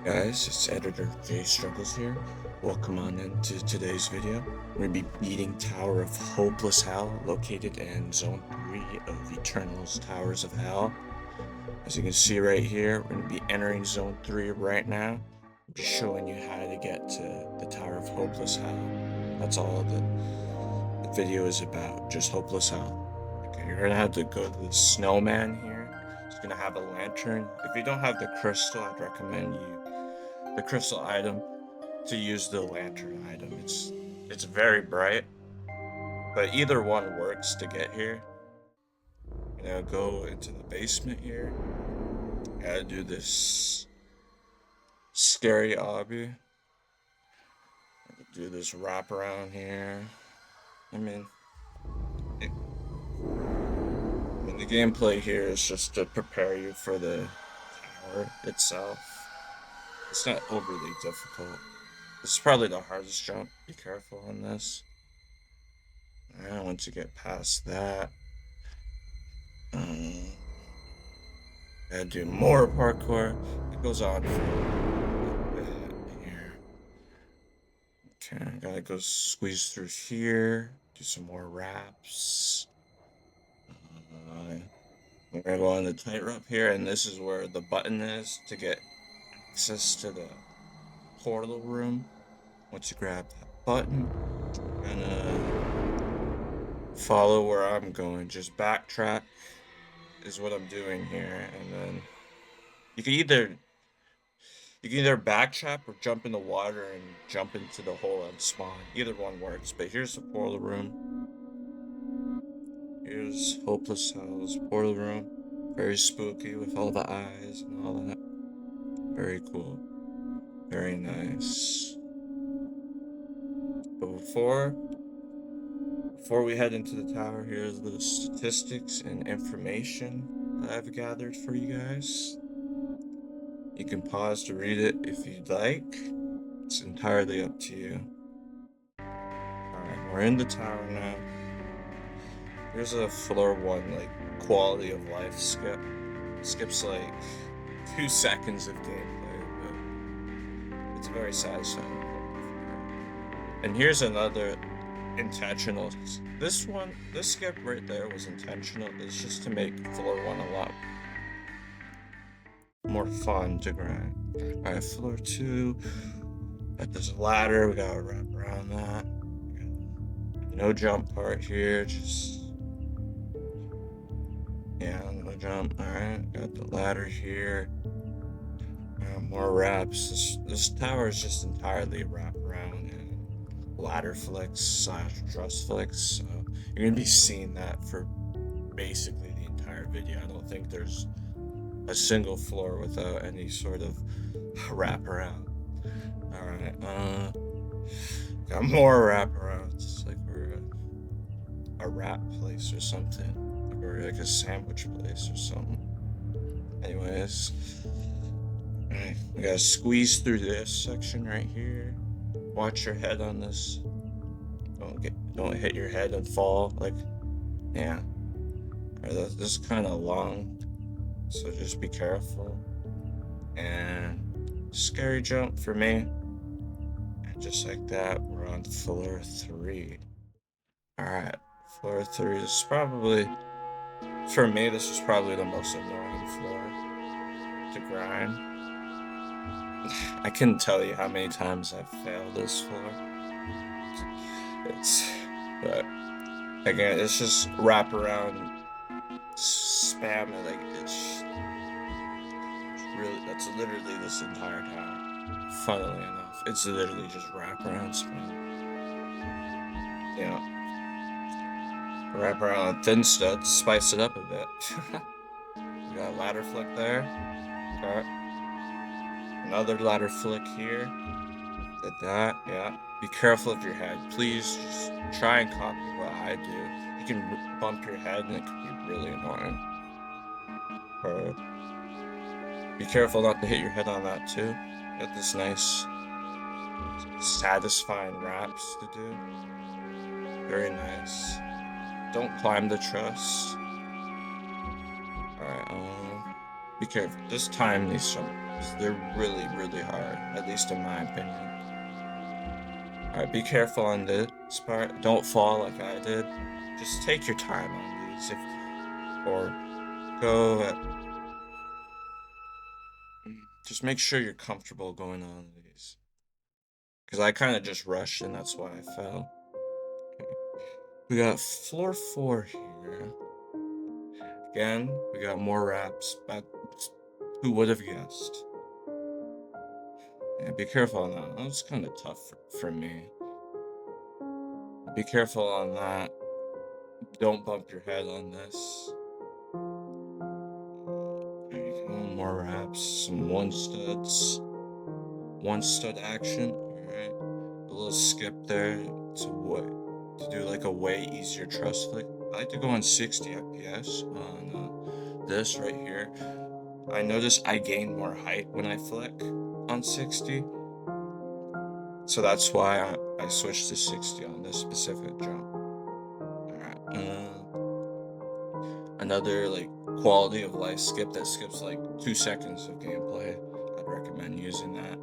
Guys, it's editor J Struggles here. Welcome on into today's video. We're going to be beating Tower of Hopeless Hell, located in Zone 3 of Eternal's Towers of Hell. As you can see right here, we're going to be entering Zone 3 right now. I'm just showing you how to get to the Tower of Hopeless Hell. That's all the video is about, just Hopeless Hell. Okay, you're going to have to go to the snowman here. It's going to have a lantern. If you don't have the crystal, I'd recommend the crystal item to use the lantern item. It's very bright, but either one works to get here. Go into the basement here. Gotta do this scary obby. Do this wrap around here. The gameplay here is just to prepare you for the tower itself. It's not overly difficult. This is probably the hardest jump. Be careful on this. Alright, once you get past that, gotta do more parkour. It goes on for a bit here. Okay, I gotta go squeeze through here. Do some more wraps. We're gonna go on the tightrope here, and this is where the button is to get access to the portal room. Once you grab that button, you're gonna follow where I'm going. Just backtrack is what I'm doing here, and then you can either backtrack or jump in the water and jump into the hole and spawn. Either one works. But here's the portal room. Here's Hopeless Hell's portal room. Very spooky with all the eyes and all that. Very cool. Very nice. But before we head into the tower, here's the statistics and information that I've gathered for you guys. You can pause to read it if you'd like. It's entirely up to you. Alright, we're in the tower now. Here's a floor 1, like, quality of life skip. Skips like 2 seconds of gameplay, but it's very satisfying. And here's another intentional. This skip right there was intentional. It's just to make floor 1 a lot more fun to grind. Alright, floor 2. There's a ladder, we gotta wrap around that. No jump part here, just no jump. Alright, got the ladder here. More wraps. This tower is just entirely wrap around and ladder flicks / truss flicks. So you're gonna be seeing that for basically the entire video. I don't think there's a single floor without any sort of wraparound. Alright, got more wraparounds. It's like we're a wrap place or something. Or like a sandwich place or something. Anyways, alright, we gotta squeeze through this section right here. Watch your head on this. Don't hit your head and fall. Yeah. Alright, this is kind of long, so just be careful. And scary jump for me. And just like that, we're on floor 3. Alright, floor 3 is probably, for me, this is probably the most annoying floor to grind. I couldn't tell you how many times I've failed this floor. But again, it's just wrap around, spam it, like it's really, that's literally this entire tower. Funnily enough, it's literally just wrap around spam. Wrap around thin studs, spice it up a bit. We got a ladder flick there. Okay. Another ladder flick here. Did that, yeah. Be careful of your head. Please just try and copy what I do. You can bump your head and it can be really annoying. Be careful not to hit your head on that too. Got this nice, satisfying wraps to do. Very nice. Don't climb the truss. Alright, be careful. This time needs some They're really, really hard, at least in my opinion. Alright, be careful on this part. Don't fall like I did. Just take your time on these. Or go at, just make sure you're comfortable going on these. Because I kind of just rushed and that's why I fell. Okay. We got floor 4 here. Again, we got more wraps, but who would have guessed? Yeah, be careful on that. That was kind of tough for me. Be careful on that. Don't bump your head on this. There you go, more wraps, some one studs. One stud action, alright. A little skip there to do like a way easier trust flick. I like to go on 60 FPS on this right here. I notice I gain more height when I flick on 60. So that's why I switched to 60 on this specific jump. Alright, another like quality of life skip that skips like 2 seconds of gameplay. I'd recommend using that.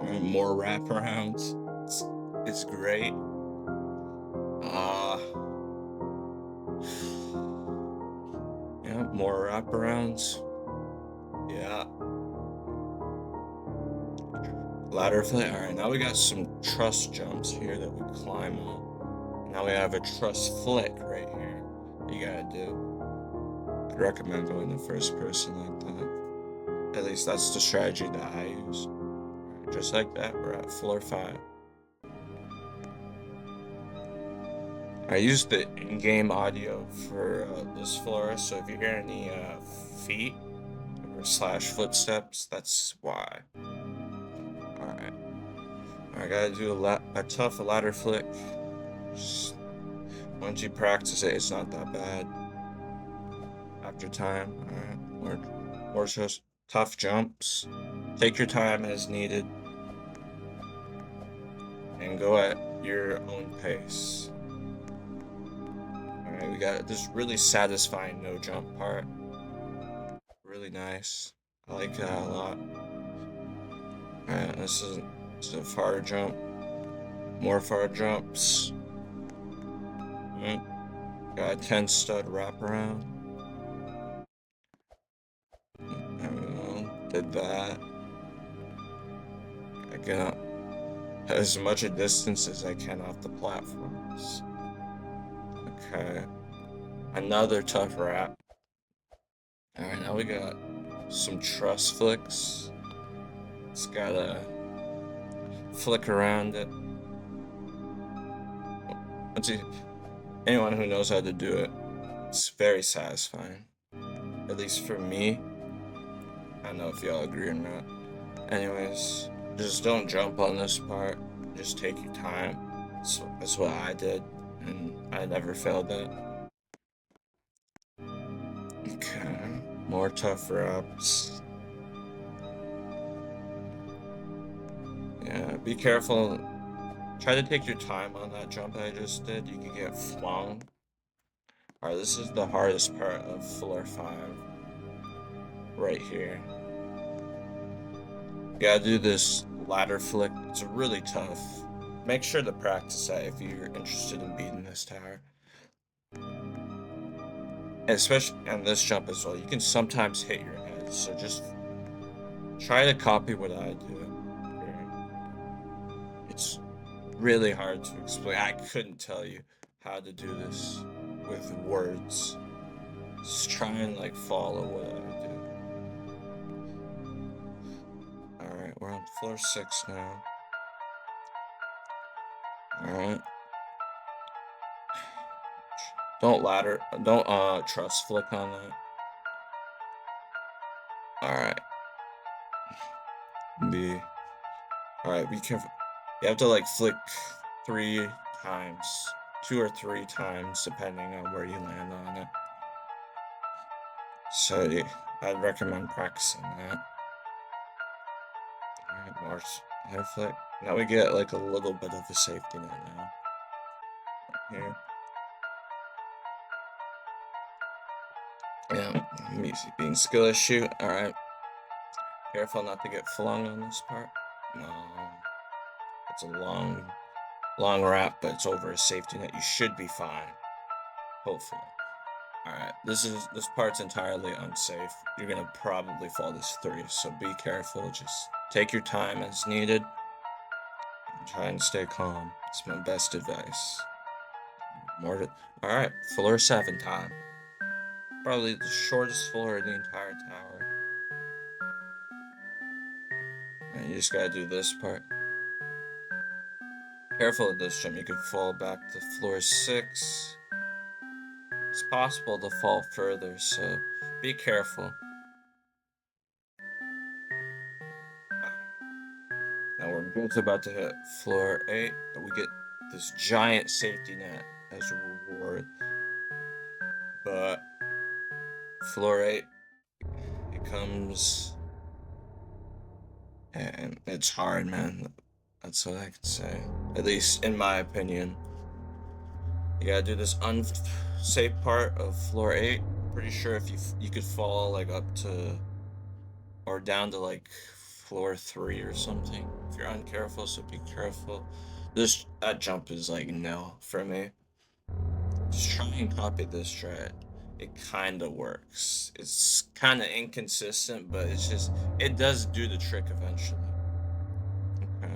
Alright, more wraparounds. It's great. Yeah, more wraparounds. Yeah. Ladder flick. Alright, now we got some truss jumps here that we climb on. Now we have a truss flick right here. You gotta do. I'd recommend going to first person like that. At least that's the strategy that I use. Right, just like that, we're at floor 5. I used the in-game audio for this floor, so if you hear any feet or slash footsteps, that's why. Alright. I gotta do a tough ladder flick. Just, once you practice it, it's not that bad. After time, alright. More just tough jumps. Take your time as needed. And go at your own pace. Alright, we got this really satisfying no jump part. Really nice. I like that a lot. Alright, this is a far jump. More far jumps. Got a 10 stud wraparound. There we go. Did that. I get up as much a distance as I can off the platforms. Okay. Another tough wrap. Alright, now we got some truss flicks. It's gotta flick around it. Anyone who knows how to do it, it's very satisfying. At least for me. I don't know if y'all agree or not. Anyways, just don't jump on this part. Just take your time. That's what I did, and I never failed that. Okay, more tough wraps. Yeah, be careful. Try to take your time on that jump that I just did. You can get flung. Alright, this is the hardest part of floor 5. Right here. You gotta do this ladder flick. It's really tough. Make sure to practice that if you're interested in beating this tower. And especially on this jump as well. You can sometimes hit your head, so just try to copy what I do. It's really hard to explain. I couldn't tell you how to do this with words. Just try and like follow what I do. Alright, we're on floor 6 now. Alright. Don't truss flick on that. Alright. Alright, be careful. You have to like flick 3 times. 2 or 3 times, depending on where you land on it. So yeah, I'd recommend practicing that. Alright, more air flick. Now we get like a little bit of a safety net now. Here. Yeah, Me being skill issue. Alright. Careful not to get flung on this part. It's a long wrap, but it's over a safety net. You should be fine. Hopefully. Alright, this part's entirely unsafe. You're gonna probably fall this 3, so be careful. Just take your time as needed. And try and stay calm. It's my best advice. Alright, floor 7 time. Probably the shortest floor in the entire tower. And you just gotta do this part. Careful with this jump, you could fall back to floor 6. It's possible to fall further, so be careful. Now we're just about to hit floor 8, but we get this giant safety net as a reward. But floor 8, it comes, and it's hard, man. That's what I can say. At least in my opinion. You gotta do this unsafe part of floor 8. Pretty sure if you could fall like up to or down to like floor 3 or something if you're uncareful, so be careful. That jump is like no for me. Just try and copy this strat. It kind of works. It's kind of inconsistent, but it does do the trick eventually. Okay.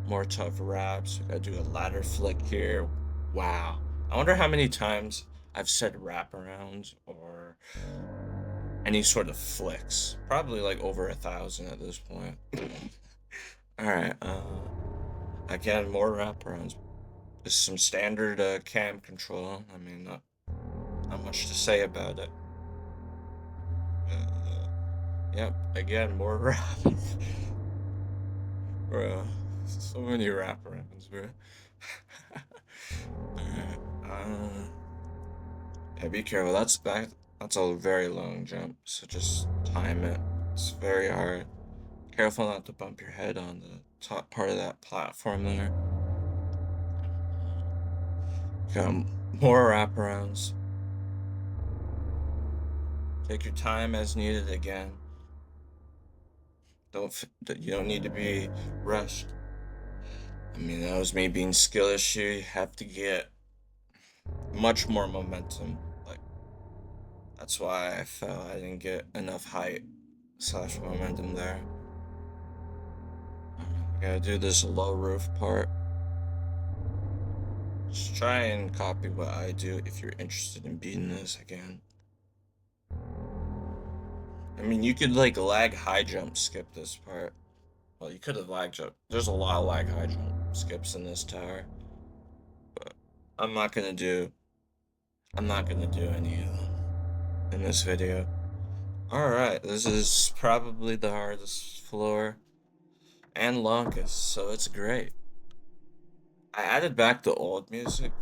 More tough wraps. We gotta do a ladder flick here. Wow. I wonder how many times I've said wraparound or any sort of flicks. Probably like over 1,000 at this point. Alright, again, more wraparounds. Just some standard cam control. I mean, not much to say about it. Yep, again, more wrap. Bro, so many wraparounds, bro. Yeah, be careful. That's a very long jump, so just time it. It's very hard. Careful not to bump your head on the top part of that platform there. Got more wraparounds. Take your time as needed again. You don't need to be rushed. I mean, that was me being skill issue. You have to get much more momentum. Like, that's why I fell. I didn't get enough height / momentum there. I gotta do this low roof part. Just try and copy what I do if you're interested in beating this again. I mean, you could like lag high jump skip this part. Well, you could have lag jump. There's a lot of lag high jump skips in this tower. But I'm not gonna do any of them in this video. Alright, this is probably the hardest floor and longest, so it's great. I added back the old music.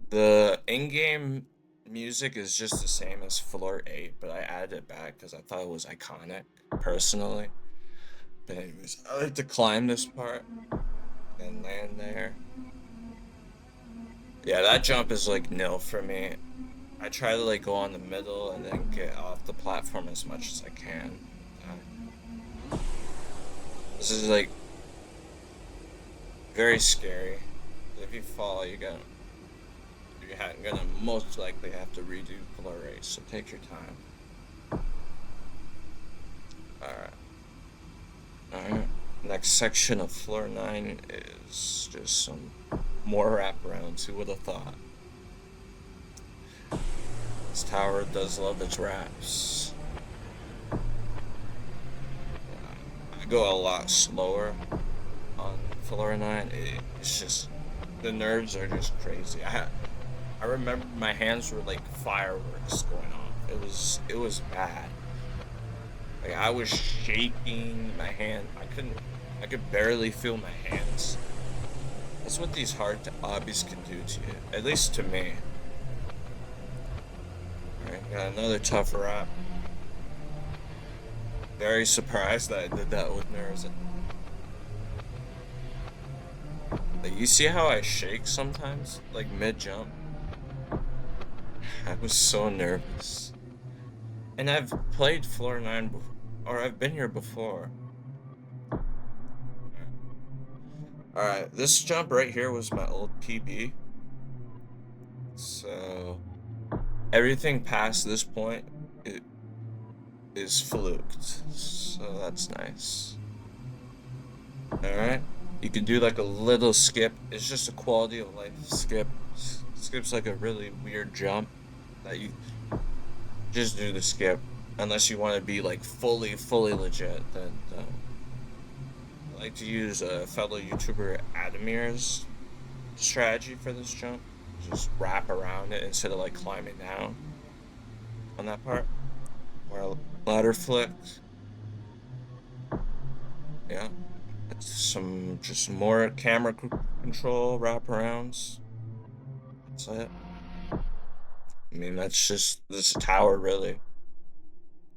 The in-game music is just the same as floor 8, but I added it back because I thought it was iconic, personally. But anyways, I like to climb this part and land there. Yeah, that jump is like nil for me. I try to like go on the middle and then get off the platform as much as I can. This is like very scary. If you fall, you're gonna most likely have to redo floor 8, so take your time. Alright. Next section of floor 9 is just some more wraparounds. Who would have thought? This tower does love its wraps. I go a lot slower on floor 9. It's just, the nerves are just crazy. I remember my hands were like fireworks going off. It was bad. Like I was shaking my hand. I could barely feel my hands. That's what these hard obbies can do to you. At least to me. Alright, got another tough wrap. Very surprised that I did that with nerves. Like, you see how I shake sometimes? Like mid-jump? I was so nervous. And I've played floor 9 or I've been here before. Alright, this jump right here was my old PB. So everything past this point it is fluked. So that's nice. Alright. You can do like a little skip. It's just a quality of life skip. Skip's like a really weird jump that you just do the skip. Unless you want to be like fully legit, then I like to use a fellow YouTuber Adamir's strategy for this jump. Just wrap around it instead of like climbing down on that part. Or ladder flips. Yeah. It's some just more camera control wraparounds. That's it. I mean, that's just this tower, really.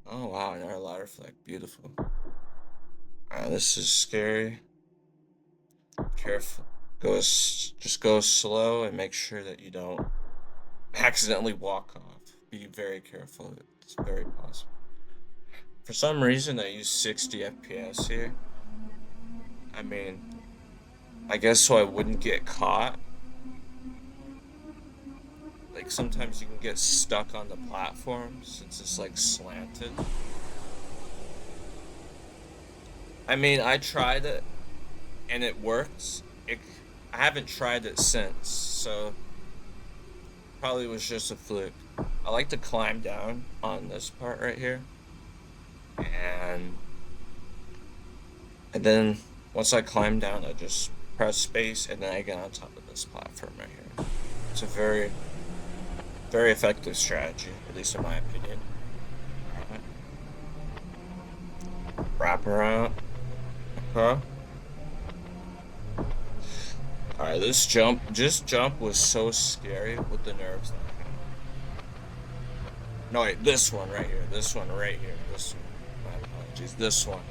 Oh wow, another ladder flick. Beautiful. Alright, this is scary. Careful. Just go slow and make sure that you don't accidentally walk off. Be very careful. It's very possible. For some reason, I use 60 FPS here. I mean, I guess so I wouldn't get caught. Like sometimes you can get stuck on the platform since it's like slanted. I mean, I tried it and it worked. I haven't tried it since, so probably was just a fluke. I like to climb down on this part right here, and then once I climb down, I just press space, and then I get on top of this platform right here. It's a very effective strategy, at least in my opinion. Wrap around. Huh? Alright, this jump was so scary with the nerves that I had. No, wait, this one right here. This one right here. This one. My apologies. This one.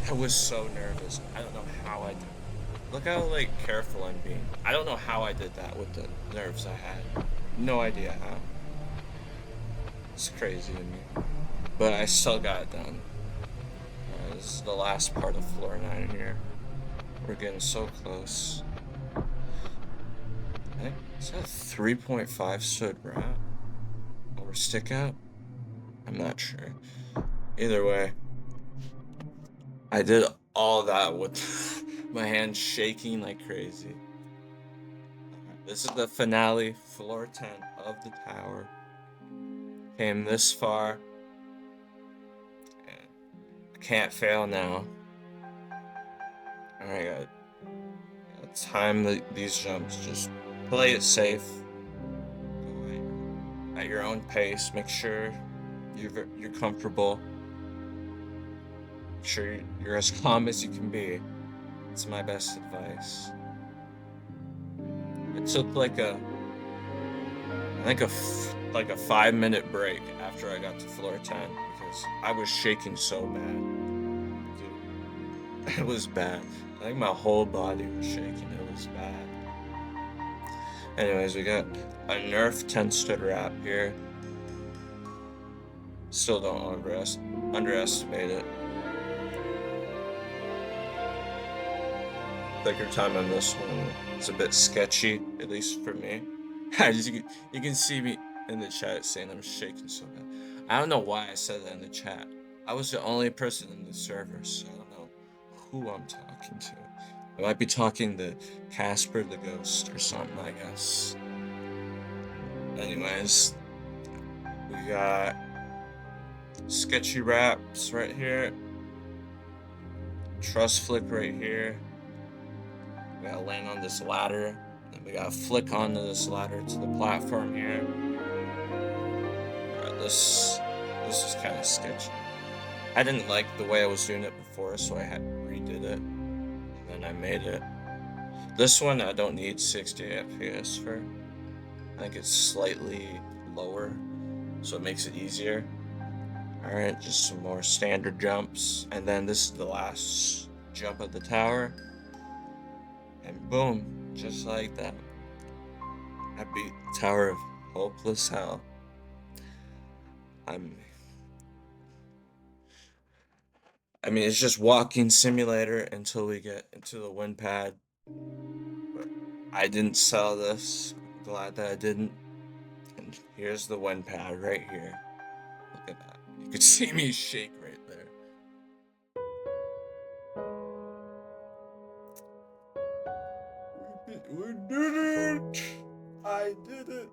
I was so nervous. I don't know how I did it. Look how, like, careful I'm being. I don't know how I did that with the nerves I had. No idea how. It's crazy to me. But I still got it done. This is the last part of floor 9 here. We're getting so close. Is that 3.5 stood rat? Or stick out? I'm not sure. Either way, I did all that with my hands shaking like crazy. This is the finale, floor 10 of the tower. Came this far. And I can't fail now. Alright, gotta time these jumps. Just play it safe. Go at your own pace. Make sure you're comfortable. Make sure you're as calm as you can be. It's my best advice. It took like a 5-minute break after I got to floor 10 because I was shaking so bad. Dude, it was bad. I think my whole body was shaking. It was bad. Anyways, we got a nerf 10 stood wrap here. Still don't underestimate it. Take your time on this one. It's a bit sketchy, at least for me. You can see me in the chat saying I'm shaking so bad. I don't know why I said that in the chat. I was the only person in the server, so I don't know who I'm talking to. I might be talking to Casper the Ghost or something, I guess. Anyways, we got sketchy wraps right here. Trust flick right here. We gotta land on this ladder. Then we gotta flick onto this ladder to the platform here. Alright, this is kind of sketchy. I didn't like the way I was doing it before, so I redid it. And then I made it. This one I don't need 60 FPS for. I think it's slightly lower, so it makes it easier. Alright, just some more standard jumps. And then this is the last jump of the tower. And boom, just like that. I beat the Tower of Hopeless Hell. I'm I mean, it's just walking simulator until we get into the wind pad. But I didn't sell this. I'm glad that I didn't. And here's the wind pad right here. Look at that. You could see me shake right there. We did it! I did it!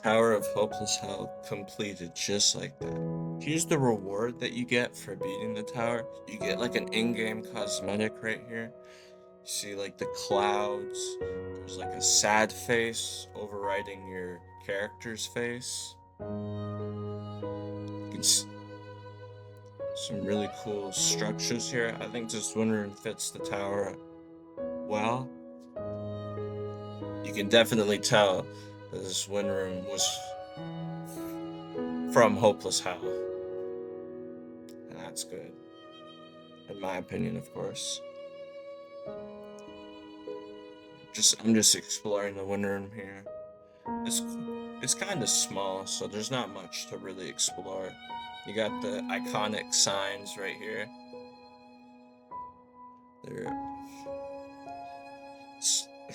Tower of Hopeless Hell completed just like that. Here's the reward that you get for beating the tower. You get like an in-game cosmetic right here. You see like the clouds. There's like a sad face overriding your character's face. You can see some really cool structures here. I think this wind room fits the tower well. You can definitely tell that this wind room was from Hopeless Hell. And that's good. In my opinion, of course. I'm just exploring the wind room here. It's kind of small, so there's not much to really explore. You got the iconic signs right here.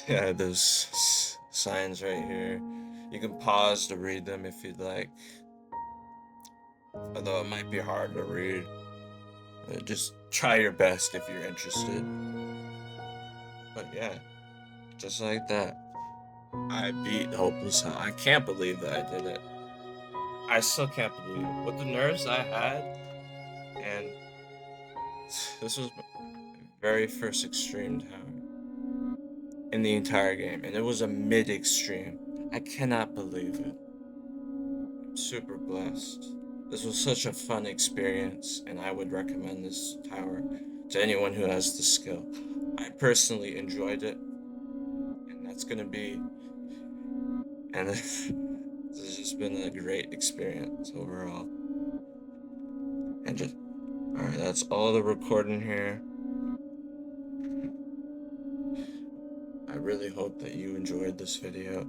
Yeah, those signs right here. You can pause to read them if you'd like. Although it might be hard to read. Just try your best if you're interested. But yeah, just like that. I beat Hopeless Hell. I can't believe that I did it. I still can't believe it. With the nerves I had, and this was my very first extreme tower in the entire game, and it was a mid-extreme. I cannot believe it. I'm super blessed. This was such a fun experience, and I would recommend this tower to anyone who has the skill. I personally enjoyed it, and that's gonna be, and this has just been a great experience overall. And just, alright, that's all the recording here. I really hope that you enjoyed this video.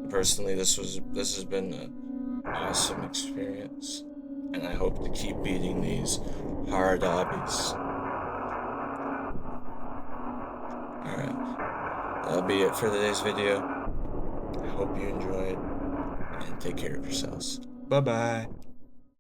Personally, this has been an awesome experience, and I hope to keep beating these hard obbies. Alright, that'll be it for today's video. I hope you enjoyed, and take care of yourselves. Bye-bye.